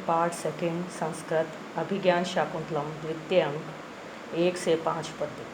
पाठ सेकंड संस्कृत अभिज्ञान शाकुंतलम द्वितीय अंक 1 से 5 पद्य।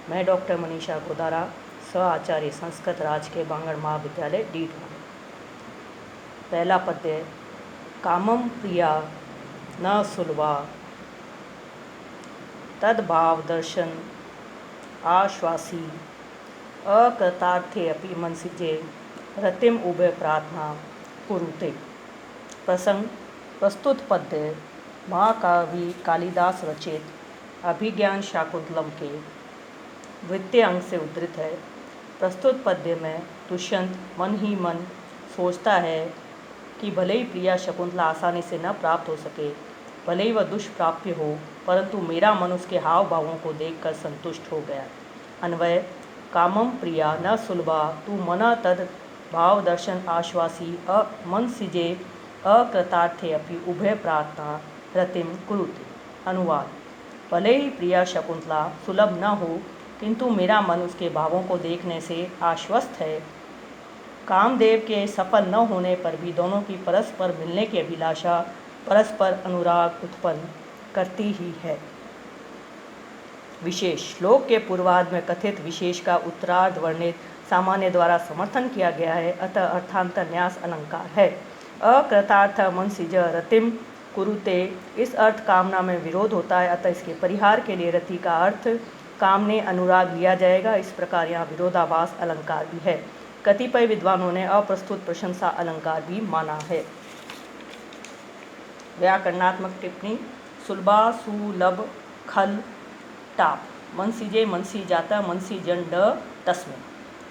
मैं डॉक्टर मनीषा गोदारा, सह आचार्य संस्कृत राजकीय बांगड़ महाविद्यालय डीडवा। पहला पद्य। कामम प्रिया न सुलभा तद्भाव दर्शन आश्वासी अकृतार्थे अपि मनसिजे रतिम उभय प्रार्थना कुरुते। प्रसंग। प्रस्तुत पद्य महाकवि कालिदास रचित अभिज्ञान शाकुंतलम के द्वितीय अंक से उद्धृत है। प्रस्तुत पद्य में दुष्यंत मन ही मन सोचता है कि भले ही प्रिया शकुंतला आसानी से न प्राप्त हो सके, भले ही वह दुष्प्राप्य हो, परंतु मेरा मन उसके हाव भावों को देखकर संतुष्ट हो गया। अन्वय। कामम प्रिया न सुलभा तू मना तद भाव दर्शन आश्वासी मनसिजे अकृतार्थे अपि उभय प्रार्थना रतिम कुरुते। अनुवाद। भले ही प्रिया शकुंतला सुलभ न हो, किंतु मेरा मन उसके भावों को देखने से आश्वस्त है। कामदेव के सफल न होने पर भी दोनों की परस्पर मिलने की अभिलाषा परस्पर अनुराग उत्पन्न करती ही है। विशेष। श्लोक के पूर्वार्ध में कथित विशेष का उत्तरार्ध वर्णित सामान्य द्वारा समर्थन किया गया है, अतः अर्थांतर न्यास अलंकार है। अकृतार्थ मनसिज रतिम कुरुते, इस अर्थ कामना में विरोध होता है, अतः इसके परिहार के लिए रति का अर्थ काम ने अनुराग लिया जाएगा। इस प्रकार यहाँ विरोधाभास अलंकार भी है। कतिपय विद्वानों ने अप्रस्तुत प्रशंसा अलंकार भी माना है। व्याकरणात्मक टिप्पणी। सुलभा सुलभ खल टाप मनसिजे मनसी जाता मनसी जंड तस्मिन्।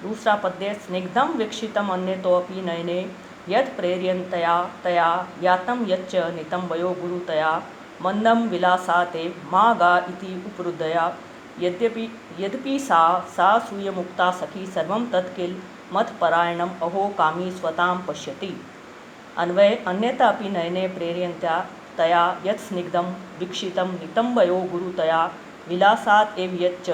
दूसरा पद्य। स्निग्धम विक्षितम अन्य तो अपि नयने यद प्रेरयन्तया तया यातम यच्च नितम वयो गुरुतया मंदम विलासाते मा गा इति उपरुदया यद्यपि सा सूयमुक्ता सखी सर्वं तत्किल मत्परायणम अहो कामी स्वतां पश्यति। अन्वय। अन्यथा अपि नयने प्रेरयन्त्या तया यत् स्निग्धं विक्षितं नितं वयो गुरुतया विलासात् एव यच्च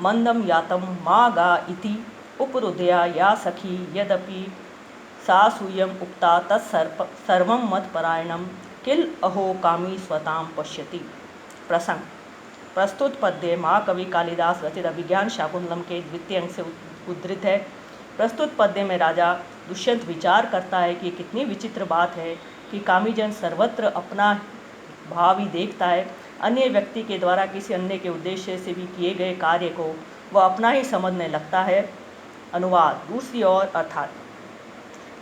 मंदं यातं मा गा इति उपरुदया या सखी यदपि सा सूयम उक्ता तत्सर्वं मत्परायणम किल अहो कामी स्वतां पश्यति। प्रसंग। प्रस्तुत पद्य महाकवि कालिदास रचित अभिज्ञान शाकुंतलम के द्वितीय अंक से उद्धृत है। प्रस्तुत पद्य में राजा दुष्यंत विचार करता है कि कितनी विचित्र बात है कि कामीजन सर्वत्र अपना भाव ही देखता है। अन्य व्यक्ति के द्वारा किसी अन्य के उद्देश्य से भी किए गए कार्य को वह अपना ही समझने लगता है। अनुवाद। दूसरी ओर अर्थात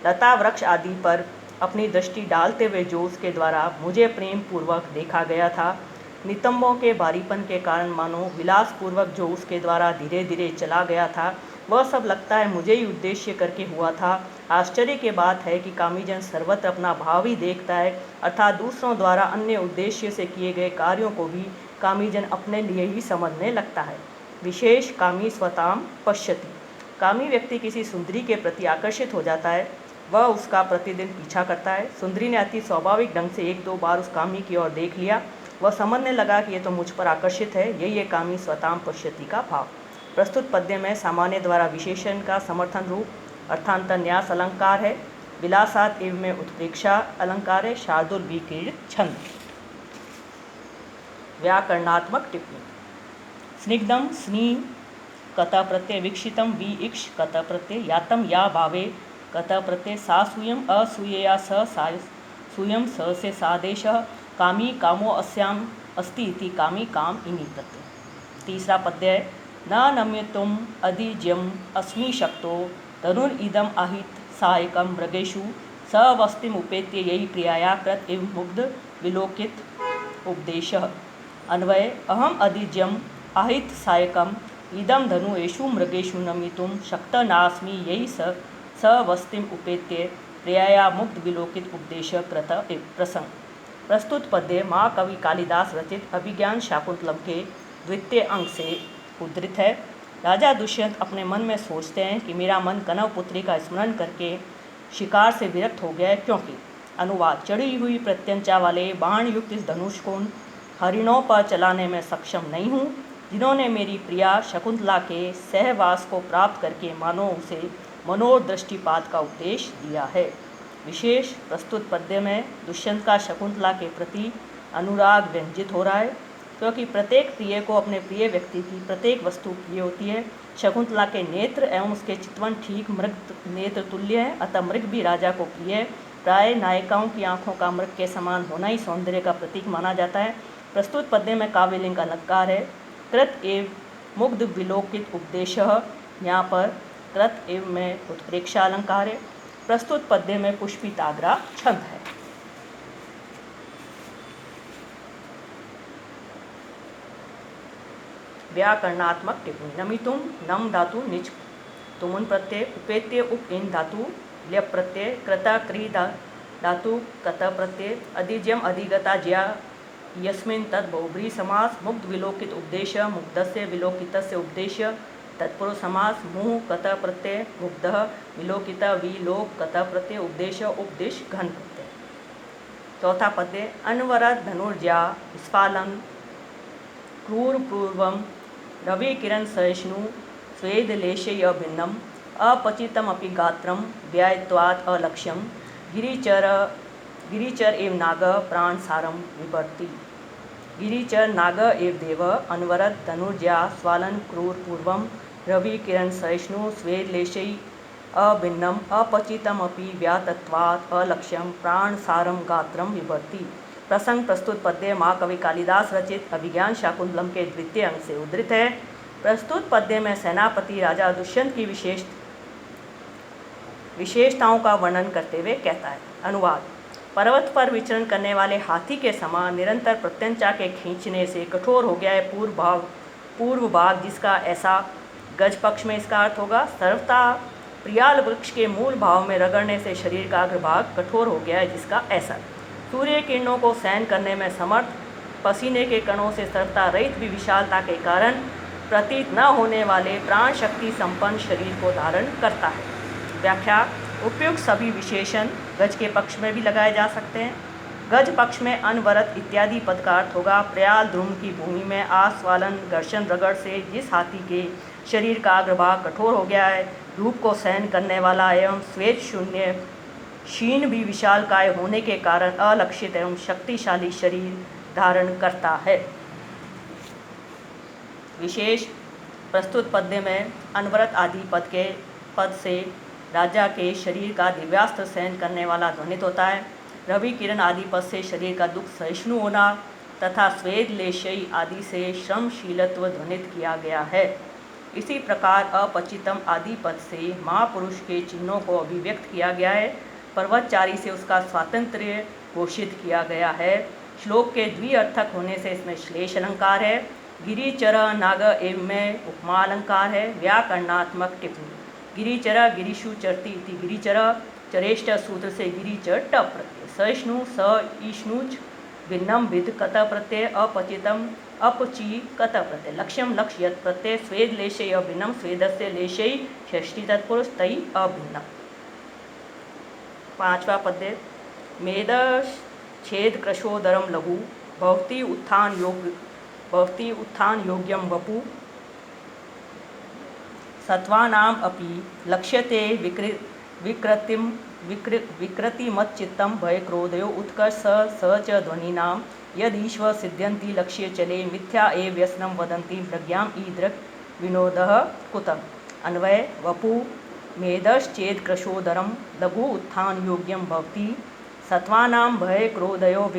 लता वृक्ष आदि पर अपनी दृष्टि डालते हुए जो उसके द्वारा मुझे प्रेम पूर्वक देखा गया था, नितंबों के भारीपन के कारण मानो विलास पूर्वक जो उसके द्वारा धीरे धीरे चला गया था, वह सब लगता है मुझे ही उद्देश्य करके हुआ था। आश्चर्य की बात है कि कामीजन सर्वत्र अपना भाव ही देखता है, अर्थात दूसरों द्वारा अन्य उद्देश्य से किए गए कार्यों को भी कामीजन अपने लिए ही समझने लगता है। विशेष। कामी स्वतां पश्यति। कामी व्यक्ति किसी सुंदरी के प्रति आकर्षित हो जाता है, वह उसका प्रतिदिन पीछा करता है। सुंदरी ने अति स्वाभाविक ढंग से एक दो बार उस कामी की ओर देख लिया, वह समझने लगा कि ये तो मुझ पर आकर्षित है। यही है कामी स्वतां पश्यति का भाव। प्रस्तुत पद्य में सामान्य द्वारा विशेषण का समर्थन रूप अर्थांतर न्यास अलंकार है। विलासात एवं में उत्प्रेक्षा अलंकार है। शार्दुल विकीर्ण छंद। व्याकरणात्मक टिप्पणी। स्निग्धम स्नी कत प्रत्यय विक्षितम वि इक्ष कत प्रत्यय यातम या भावे कत प्रत्यय सा सूयम असूयया स सूयम स से सादेश कामी कामो अस्याम अस्ति इति कामी काम इनि प्रत्यय। तीसरा पद्य है। न नम्यतुम अधिज्यम अस्मि शक्तो धनुर्इदम आहित सहायकम मृगेषु स वस्तिम उपेत्य यही प्रियाया कृत इव मुग्ध विलोकित उपदेशः। अन्वय। अहम अधिज्यम आहित सहायकम इदम धनु एषु मृगेषु नमितुम शक्त नास्मि यही स वस्तिम उपेत्य प्रियाया मुग्ध विलोकित उपदेश कृत। प्रसंग। प्रस्तुत पद्य महाकवि कालिदास रचित अभिज्ञान शाकुंतलम के द्वितीय अंक से उद्धृत है। राजा दुष्यंत अपने मन में सोचते हैं कि मेरा मन कनव पुत्री का स्मरण करके शिकार से विरक्त हो गया है, क्योंकि। अनुवाद। चढ़ी हुई प्रत्यंचा वाले बाण युक्त इस धनुष को हरिणों पर चलाने में सक्षम नहीं हूँ, जिन्होंने मेरी प्रिया शकुंतला के सहवास को प्राप्त करके मानो उसे मनोदृष्टिपात का उपदेश दिया है। विशेष प्रस्तुत पद्य में दुष्यंत का शकुंतला के प्रति अनुराग व्यंजित हो रहा है, क्योंकि प्रत्येक प्रिय को अपने प्रिय व्यक्ति की प्रत्येक वस्तु प्रिय होती है। शकुंतला के नेत्र एवं उसके चितवन ठीक मृग नेत्र तुल्य है, अतः मृग भी राजा को प्रिय है। प्राय नायिकाओं की आंखों का मृग के समान होना ही सौंदर्य का प्रतीक माना जाता है। प्रस्तुत पद्य में काव्यलिंग अलंकार है। कृत एव मुग्ध विलोकित उपदेश, यहाँ पर कृत एव में उत्प्रेक्षा अलंकार है। प्रस्तुत पद्य में पुष्पिताग्रा छंद है। व्याकरणात्मक टिप्पणी। नमितुम नम धातु निच तुमुन प्रत्यय उपेत्य उप इन धातु ल्यप प्रत्यय कृता क्री धातु कत प्रत्यय अधिज्यम अधिगता ज्या यस्मिन् तद बहुब्री समास मुग्ध विलोकित उपदेश मुग्धस्य विलोकितस्य उपदेश तत्पुरुष समास मुह कत प्रत्यय मुग्ध विलोकित विलोक कत प्रत्यय उपदेश उपदेश घन प्रत्यय। चौथा पद्य अनवरत धनुर्जा स्फालन क्रूर पूर्वम रवि किरण सहिष्णु स्वेद लेशय भिन्नम अपचितमपि गात्रम व्यायत्वात् अलक्ष्यम गिरिचर एव नाग प्राण सारम विवर्ति। गिरिचर नाग एव देव अनवरत धनुर्जा स्वालन क्रूर पूर्वम रवि किरण सहिष्णु स्वेद लेशय अभिन्नम अपचितमपि व्यातत्वात् अलक्ष्यम प्राण सारम गात्रम विवर्ति। प्रसंग प्रस्तुत पद्य महाकवि कालिदास रचित अभिज्ञान शाकुंतलम के द्वितीय अंग से उद्धृत है। प्रस्तुत पद्य में सेनापति राजा दुष्यंत की विशेषताओं का वर्णन करते हुए कहता है। अनुवाद। पर्वत पर विचरण करने वाले हाथी के समान निरंतर प्रत्यंचा के खींचने से कठोर हो गया है पूर्व भाग, जिसका ऐसा गज पक्ष में इसका अर्थ होगा। सर्वथा प्रियाल वृक्ष के मूल भाव में रगड़ने से शरीर का अग्रभाग कठोर हो गया है, जिसका ऐसा। सूर्य किरणों को सहन करने में समर्थ पसीने के कणों से सर्वथा रहित भी विशालता के कारण प्रतीत न होने वाले प्राण शक्ति संपन्न शरीर को धारण करता है। व्याख्या। उपयुक्त सभी विशेषण गज के पक्ष में भी लगाए जा सकते हैं। गज पक्ष में अनवरत इत्यादि पद का अर्थ होगा प्रयाल ध्रुम की भूमि में आस्वालन घर्षण रगड़ से जिस हाथी के शरीर का अग्रभाग कठोर हो गया है, धूप को सहन करने वाला एवं श्वेत शून्य क्षीण भी विशालकाय होने के कारण अलक्षित एवं शक्तिशाली शरीर धारण करता है। विशेष प्रस्तुत पद्य में अनवरत आदि पद से राजा के शरीर का दिव्यास्त्र सहन करने वाला ध्वनित होता है। रवि किरण आदि पद से शरीर का दुख सहिष्णु होना तथा स्वेद लेशयी आदि से श्रमशीलत्व ध्वनित किया गया है। इसी प्रकार अपचितम आदि पद से महापुरुष के चिन्हों को अभिव्यक्त किया गया है। पर्वतचारी से उसका स्वातंत्र्य घोषित किया गया है। श्लोक के द्विअर्थक होने से इसमें श्लेष अलंकार है। गिरिचर नाग एव में उपमा अलंकार है। व्याकरणात्मक टिप्पणी। गिरिचर गिरिशु चरती इति गिरिचर चरेष्ट सूत्र से गिरिचर ट प्रत्यय सहिष्णु स ईष्णुच भिन्नम विद कत प्रत्यय अपचितम अपची कत प्रत्यय लक्ष्यम लक्ष्यत प्रत्यय स्वेद लेशय अभिन्नम स्वेदस्य लेशय षष्ठी तत्पुरुष तई अभिन्नम। पांचवा पद्य मेद छेद कृशोदरम लघु भवती उत्थान योग्यम वपु सत्वानाम अपि लक्ष्यते विकृतिमच्चित्तं भय क्रोधयो उत्कर्ष स च ध्वनिनां यदीश्व सिद्ध्यन्ति लक्ष्ये चले मिथ्या एव व्यसनं वदन्ति प्रज्ञाम् ईदृक् विनोदः कुतः। अन्वय। वपु मेदश्चेद कृशोदरम लघु उत्थान योग्यम भवति सत्वानां भय क्रोधयो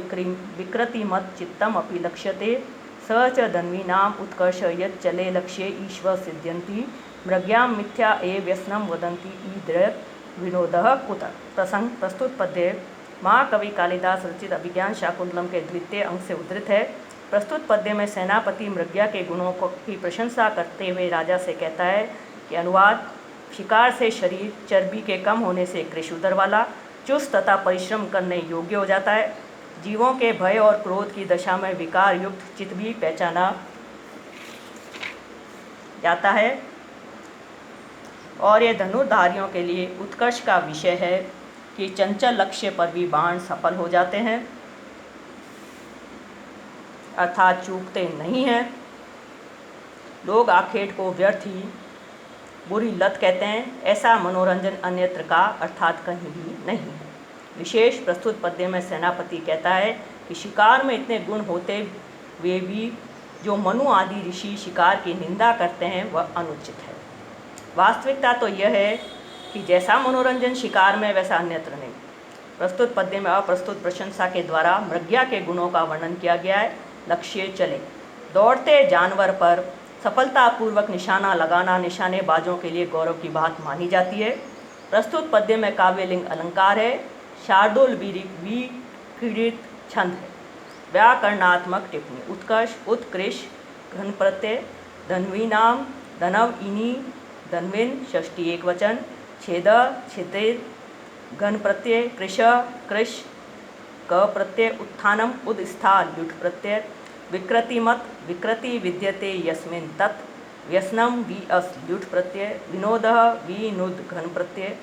विकृतिमच्चित्तम् अपि लक्ष्यते स च धन्वीनाम् उत्कर्ष यच्चले लक्ष्ये ईश्वर सिद्ध्यन्ति मृग्यां मिथ्या एव व्यसनं वदन्ति ईदृक् विनोदः कुतः। प्रसंग प्रस्तुत पद्य महाकवि कालिदास रचित अभिज्ञान शाकुंतलम के द्वितीय अंग से उद्धृत है। प्रस्तुत पद्य में सेनापति मृग्या के गुणों की प्रशंसा करते हुए राजा से कहता है कि अनुवाद। शिकार से शरीर चर्बी के कम होने से कृशोदर वाला चुस्त तथा परिश्रम करने योग्य हो जाता है। जीवों के भय और क्रोध की दशा में विकार युक्त चित्त भी पहचाना जाता है और यह धनुर्धारियों के लिए उत्कर्ष का विषय है कि चंचल लक्ष्य पर भी बाण सफल हो जाते हैं, अर्थात चूकते नहीं हैं। लोग आखेट को व्यर्थ ही बुरी लत कहते हैं। ऐसा मनोरंजन अन्यत्र का अर्थात कहीं भी नहीं है। विशेष प्रस्तुत पद्य में सेनापति कहता है कि शिकार में इतने गुण होते हुए भी जो मनु आदि ऋषि शिकार की निंदा करते हैं वह अनुचित है। वास्तविकता तो यह है कि जैसा मनोरंजन शिकार में वैसा अन्यत्र नहीं। प्रस्तुत पद्य में अप्रस्तुत प्रशंसा के द्वारा मृग्या के गुणों का वर्णन किया गया है। लक्ष्य चले, दौड़ते जानवर पर सफलतापूर्वक निशाना लगाना निशानेबाजों के लिए गौरव की बात मानी जाती है। प्रस्तुत पद्य में काव्यलिंग अलंकार है। शार्दूल विक्रीडित छंद है। व्याकरणात्मक टिप्पणी, उत्कर्ष उत्कृष्ट घन प्रत्यय, धन्वीनाम धनव इनी धन्विन षष्ठी एकवचन, छेद छिद्रित घन प्रत्यय, कृश कृश क प्रत्यय, उत्थानम उदस्था ल्युट प्रत्यय, विकृतिमत विकृति विद्यते यस्मिन् तत्, व्यसनम वि अस ल्युट प्रत्यय, विनोदः विनुद घन प्रत्यय,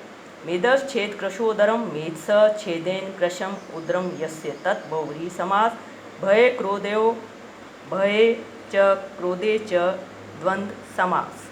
मेदस छेद कृशोदरम मेधस छेदेन कृशम उदरम यस्य तत् बहुव्रीहि समास, भये क्रोधयो भये च क्रोधे च द्वंद्व समास।